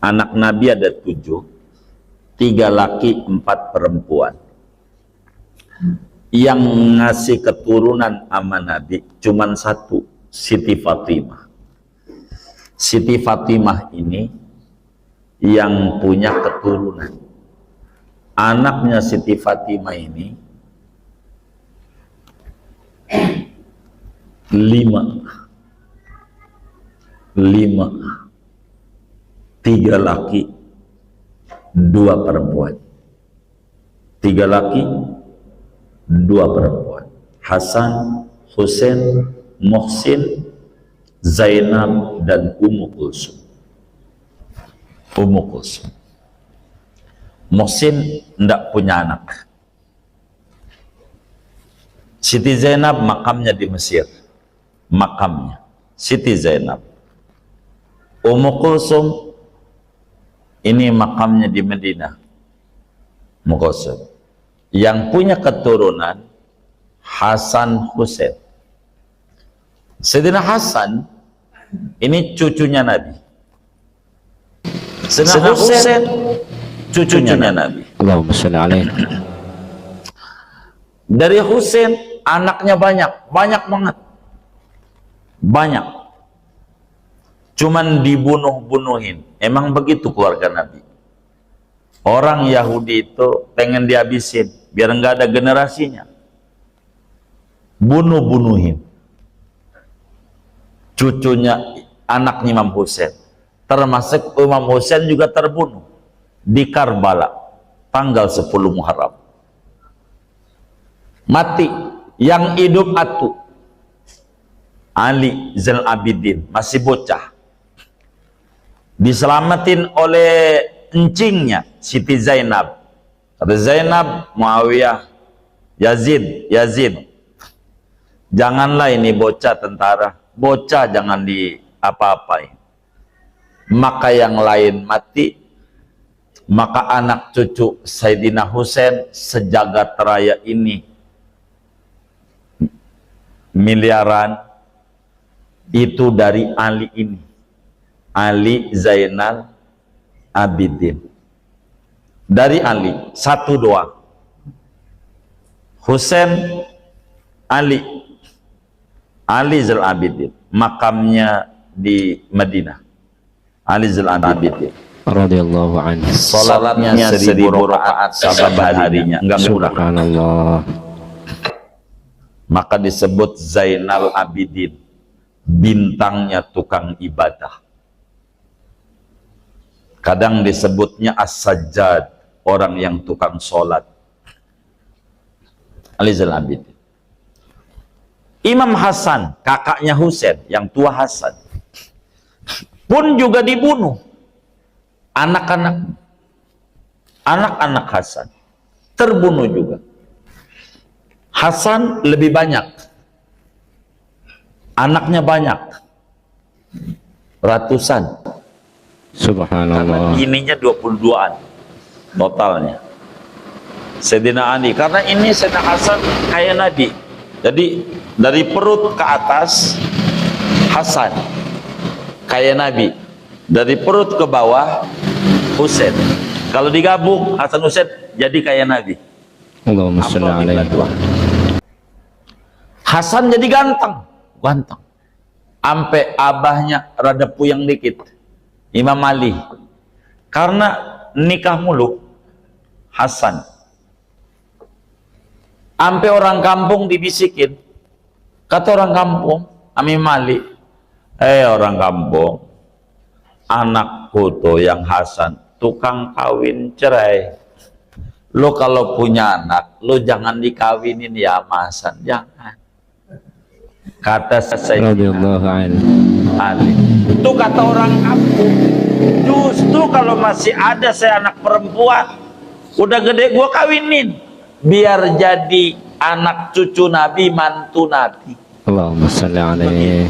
anak Nabi ada 7, 3 laki 4 perempuan. Yang ngasih keturunan sama Nabi cuman 1, Siti Fatimah. Siti Fatimah ini yang punya keturunan. Anaknya Siti Fatimah ini 5, 3 laki 2 perempuan. 3 laki 2 perempuan. Hasan, Husain, Muhsin, Zainab, dan Ummu Kulsum. Ummu Kulsum. Muhsin tidak punya anak. Siti Zainab makamnya di Mesir. Makamnya Siti Zainab. Ummu Kulsum ini makamnya di Madinah. Ummu Kulsum. Yang punya keturunan Hasan, Husain. Sayyidina Hasan ini cucunya Nabi. Sayyidina Husain cucunya Nabi. Allahumma shalli alaihi. Dari Husain anaknya banyak banget. Banyak. Cuman dibunuh-bunuhin. Emang begitu keluarga Nabi. Orang Yahudi itu pengen dihabisin biar nggak ada generasinya. Bunuh-bunuhin. Cucunya anaknya Imam Husain. Termasuk Imam Husain juga terbunuh di Karbala tanggal 10 Muharram. Mati. Yang hidup atu Ali Zainal Abidin, masih bocah, diselamatin oleh encingnya Siti Zainab. Kata Zainab, Muawiyah, Yazid, janganlah ini bocah tentara, bocah jangan di apa-apain. Maka yang lain mati, maka anak cucu Sayyidina Husain sejagat raya ini miliaran itu dari Ali ini, Ali Zainal Abidin. Dari Ali, 1 doang. Husain, Ali Zainal Abidin, makamnya di Madinah. Ali Zainal Abidin Radhiyallahu anhu. Salatnya 1000 rakaat saban harinya, enggak kurang. Subhanallah. Maka disebut Zainal Abidin, bintangnya tukang ibadah. Kadang disebutnya As-Sajjad, orang yang tukang sholat. Ali Zainal Abidin. Imam Hasan, kakaknya Husain, yang tua Hasan, pun juga dibunuh. Anak-anak Hasan terbunuh juga. Hasan lebih banyak, anaknya banyak, ratusan. Subhanallah. Karena ininya 22-an totalnya. Sayyidina Ali, karena ini Sayyidina Hasan kayak Nabi. Jadi dari perut ke atas Hasan kayak Nabi, dari perut ke bawah Husain. Kalau digabung Hasan Husain jadi kayak Nabi. Allahumma shalli alaihi. Hasan jadi ganteng. Sampai abahnya rada puyeng dikit, Imam Ali, karena nikah mulu Hasan. Sampai orang kampung dibisikin, kata orang kampung Imam Ali, orang kampung, anakku tuh yang Hasan tukang kawin cerai. Lo kalau punya anak, lo jangan dikawinin ya sama Hasan, jangan. Kata Sayyidina Ali. Itu kata orang kampung. Justru kalau masih ada saya anak perempuan, udah gede gua kawinin, biar jadi anak cucu Nabi, mantu Nabi. Allahumma shalli alaihi.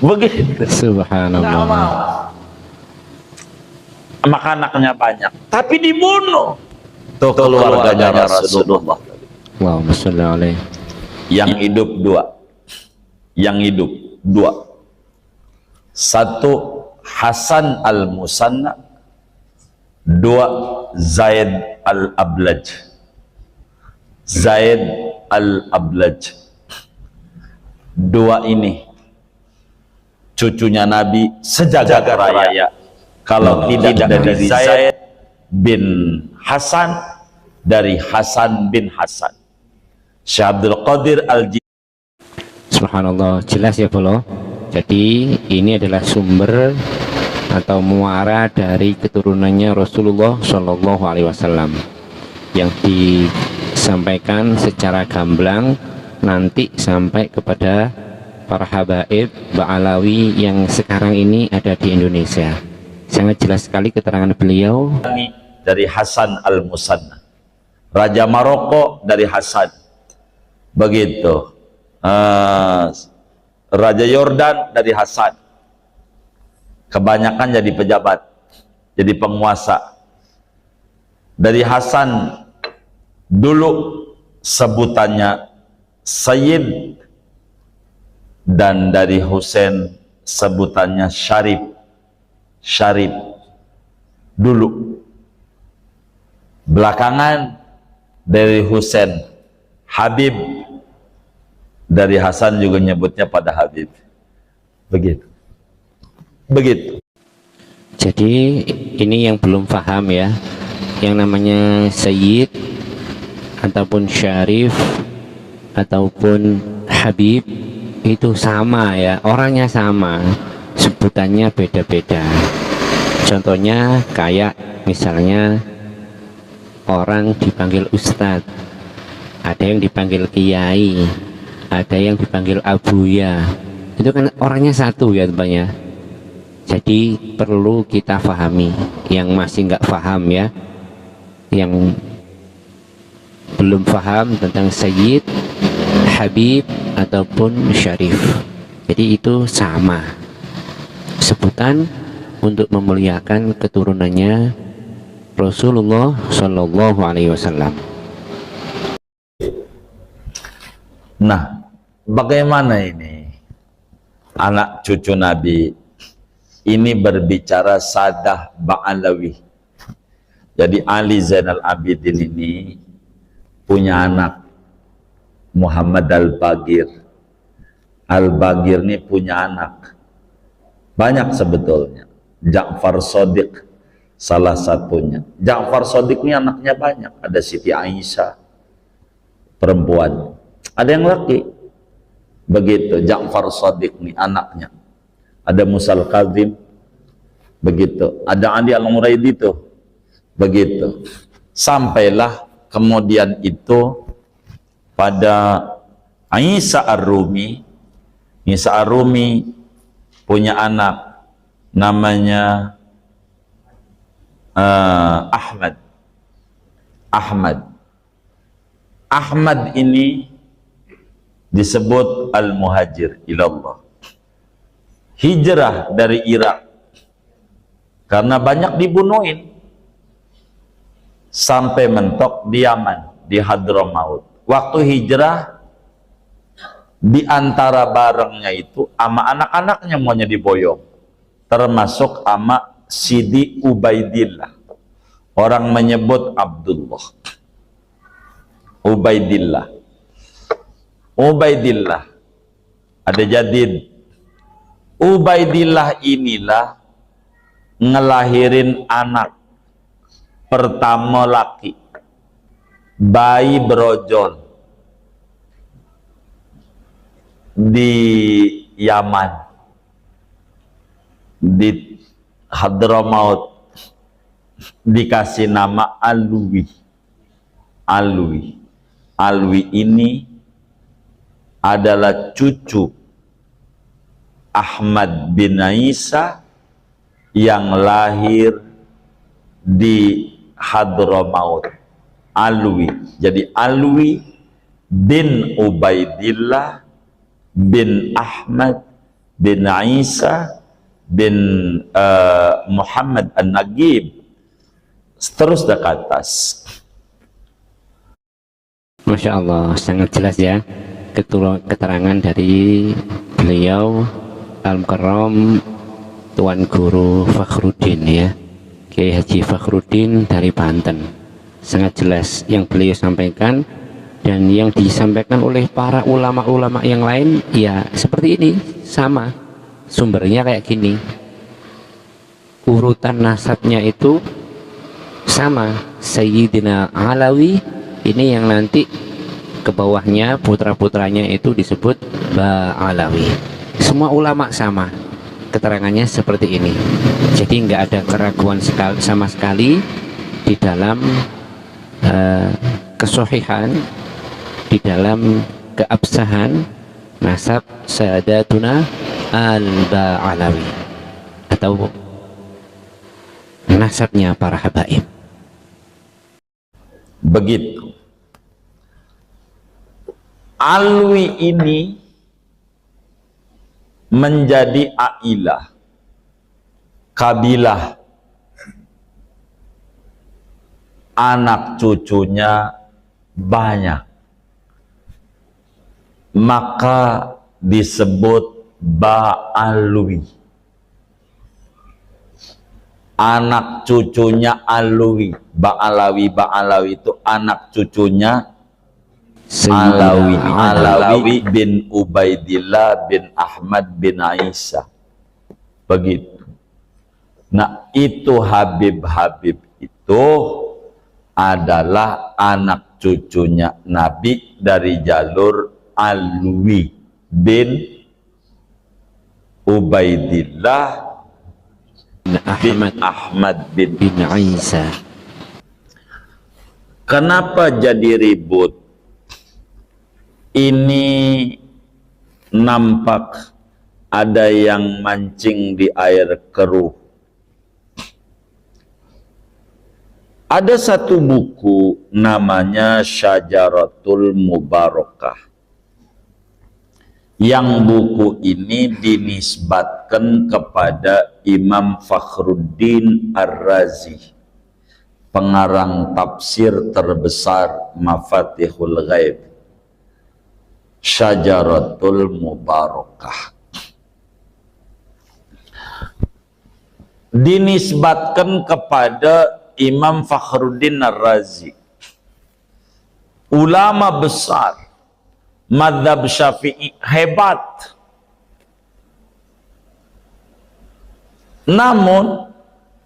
Begitu. Subhanallah. Nggak mau. Maka anaknya banyak, tapi dibunuh. Tuh keluarganya Rasulullah. Allahumma shalli alaihi. Yang hidup 2. Yang hidup 2. 1 Hasan al-Musanna, Dua, Zaid al-Ablaj. Zaid al-Ablaj. Dua ini cucunya Nabi sejagat raya. Kalau tidak dari Zaid bin Hasan, dari Hasan bin Hasan. Syekh Abdul Qadir Al-Jilani. Subhanallah, jelas ya Bolo. Jadi ini adalah sumber atau muara dari keturunannya Rasulullah Shallallahu Alaihi Wasallam yang disampaikan secara gamblang nanti sampai kepada para habaib Ba'alawi yang sekarang ini ada di Indonesia. Sangat jelas sekali keterangan beliau. Dari Hasan Al-Musanna. Raja Maroko dari Hasan. Begitu. Raja Yordan dari Hasan. Kebanyakan jadi pejabat, jadi penguasa. Dari Hasan dulu sebutannya Sayyid, dan dari Husain sebutannya Syarif. Syarif dulu. Belakangan dari Husain Habib, dari Hasan juga nyebutnya pada Habib. Begitu. Begitu. Jadi ini yang belum paham ya, yang namanya Sayyid ataupun Syarif ataupun Habib itu sama ya, orangnya sama, sebutannya beda-beda. Contohnya kayak misalnya orang dipanggil Ustadz, ada yang dipanggil Kiai, ada yang dipanggil Abuya, itu kan orangnya satu ya temannya. Jadi perlu kita pahami. Yang masih nggak paham ya, yang belum paham tentang Sayyid, Habib ataupun Syarif, jadi itu sama sebutan untuk memuliakan keturunannya Rasulullah Shallallahu Alaihi Wasallam. Nah, bagaimana ini anak cucu Nabi ini berbicara Sadah Ba'alawi? Jadi Ali Zainal Abidin ini punya anak Muhammad Al-Bagir. Al-Bagir ini punya anak banyak sebetulnya. Ja'far Shadiq salah satunya. Ja'far Shadiq ini anaknya banyak. Ada Siti Aisyah perempuan, ada yang laki. Begitu Ja'far Shadiq ini anaknya. Ada Musa Al-Kazim, begitu. Ada Ali Al-Muraidi itu, begitu. Sampailah kemudian itu pada Isa Ar-Rumi. Isa Ar-Rumi punya anak namanya Ahmad. Ahmad ini disebut Al-Muhajir ilallah. Hijrah dari Irak karena banyak dibunuhin sampai mentok di Yaman, di Hadramaut. Waktu hijrah di antara barangnya itu ama anak-anaknya maunya diboyong, termasuk ama Sidi Ubaidillah. Orang menyebut Abdullah. Ubaidillah ada Jadid. Ubaidillah inilah ngelahirin anak pertama laki, bayi brojol di Yaman, di Hadramaut, dikasih nama Alwi. Alwi ini adalah cucu Ahmad bin Isa yang lahir di Hadramaut. Alwi. Jadi Alwi bin Ubaidillah bin Ahmad bin Isa bin Muhammad An-Nagib, terus ke atas. Masya Allah, sangat jelas ya keterangan dari beliau Al-Mukarram Tuan Guru Fakhruddin ya. Kiai Haji Fakhruddin dari Banten. Sangat jelas yang beliau sampaikan, dan yang disampaikan oleh para ulama-ulama yang lain ya seperti ini, sama sumbernya kayak gini, urutan nasabnya itu sama. Sayyidina Alawi ini yang nanti ke bawahnya putra-putranya itu disebut Ba'alawi. Semua ulama sama, keterangannya seperti ini. Jadi nggak ada keraguan sama sekali di dalam kesohihan, di dalam keabsahan nasab Sadatuna Al-Ba'alawi atau nasabnya para habaib. Begitu. Alwi ini menjadi ailah, kabilah, anak cucunya banyak, maka disebut Ba'alwi. Anak cucunya Alwi. Ba'alawi itu anak cucunya Alawi bin Ubaidillah bin Ahmad bin Isa. Begitu. Nah, itu Habib-Habib itu adalah anak cucunya Nabi dari jalur Alwi bin Ubaidillah bin Ahmad bin Isa. Kenapa jadi ribut? Ini nampak ada yang mancing di air keruh. Ada satu buku namanya Syajaratul Mubarakah. Yang buku ini dinisbatkan kepada Imam Fakhruddin Ar-Razi, pengarang tafsir terbesar Mafatihul Ghaib. Syajaratul Mubarakah dinisbatkan kepada Imam Fakhruddin Ar-Razi, ulama besar mazhab Syafi'i hebat. Namun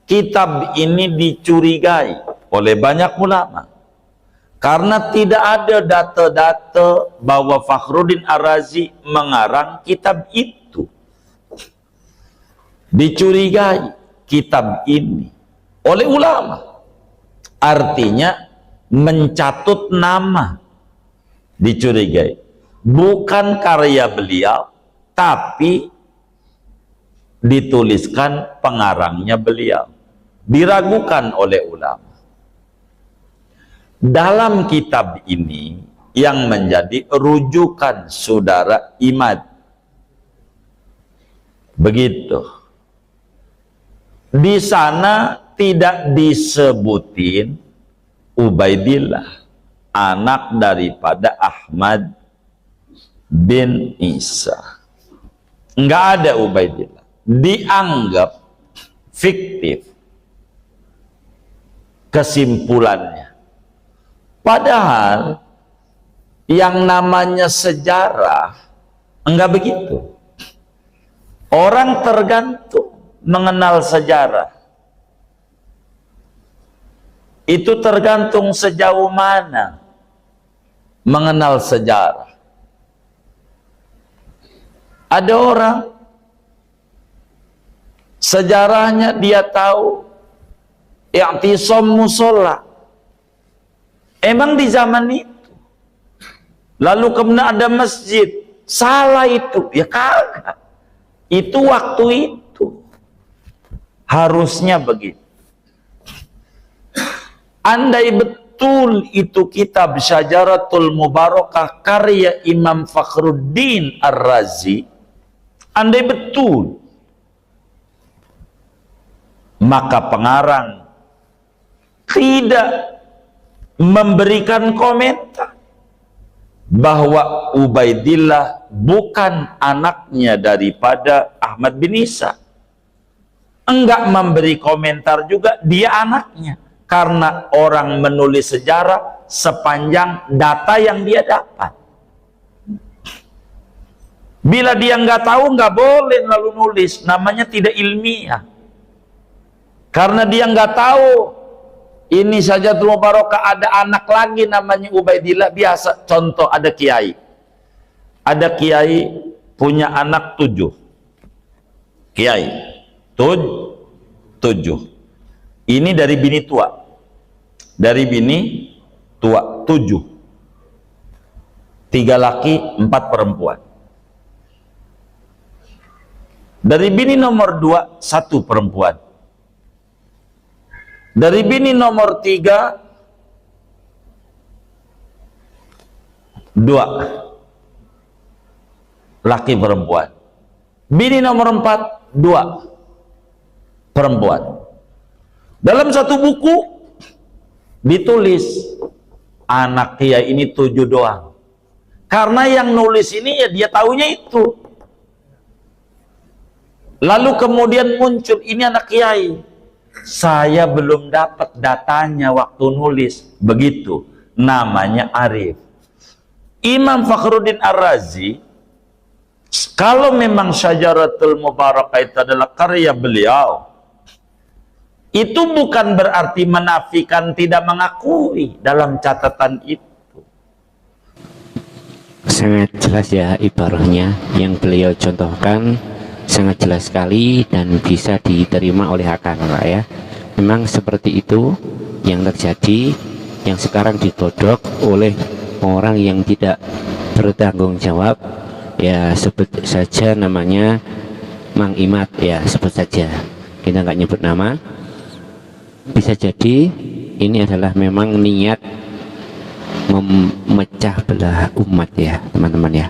kitab ini dicurigai oleh banyak ulama karena tidak ada data-data bahwa Fakhruddin Ar-Razi mengarang kitab itu. Dicurigai kitab ini oleh ulama, artinya mencatut nama, dicurigai. Bukan karya beliau, tapi dituliskan pengarangnya beliau. Diragukan oleh ulama. Dalam kitab ini yang menjadi rujukan saudara Imad. Begitu. Di sana tidak disebutin Ubaidillah, anak daripada Ahmad bin Isa. Enggak ada Ubaidillah. Dianggap fiktif kesimpulannya. Padahal yang namanya sejarah enggak begitu. Orang tergantung mengenal sejarah. Itu tergantung sejauh mana mengenal sejarah. Ada orang sejarahnya dia tahu i'tisam musola. Emang di zaman itu. Lalu kemudian ada masjid. Salah itu. Ya kagak. Itu waktu itu. Harusnya begitu. Andai betul itu kitab Syajaratul Mubarakah karya Imam Fakhruddin Ar-Razi, andai betul, maka pengarang tidak memberikan komentar bahwa Ubaidillah bukan anaknya daripada Ahmad bin Isa. enggak memberi komentar juga, dia anaknya. Karena orang menulis sejarah sepanjang data yang dia dapat. Bila dia nggak tahu, nggak boleh lalu nulis, namanya tidak ilmiah. Karena dia nggak tahu, ini saja Syajaratul Mubarakah ada anak lagi namanya Ubaidillah, biasa. Contoh, ada kiai punya anak 7, kiai 7. Ini dari bini tua, 7, 3 laki 4 perempuan. Dari bini nomor 2, 1 perempuan. Dari bini nomor 3, 2 laki perempuan. Bini nomor 4, 2 perempuan. Dalam satu buku ditulis anak kiai ini 7 doang. Karena yang nulis ini ya dia taunya itu. Lalu kemudian muncul, ini anak kiai, saya belum dapat datanya waktu nulis. Begitu, namanya Arif. Imam Fakhruddin Ar-Razi, kalau memang Syajaratul Mubarakah itu adalah karya beliau, itu bukan berarti menafikan, tidak mengakui dalam catatan itu. Sangat jelas ya ibarahnya yang beliau contohkan, sangat jelas sekali dan bisa diterima oleh akal ya. Memang seperti itu yang terjadi, yang sekarang ditodok oleh orang yang tidak bertanggung jawab, ya sebut saja namanya Mang Imat ya, sebut saja, kita nggak nyebut nama. Bisa jadi ini adalah memang niat memecah belah umat ya teman-teman ya.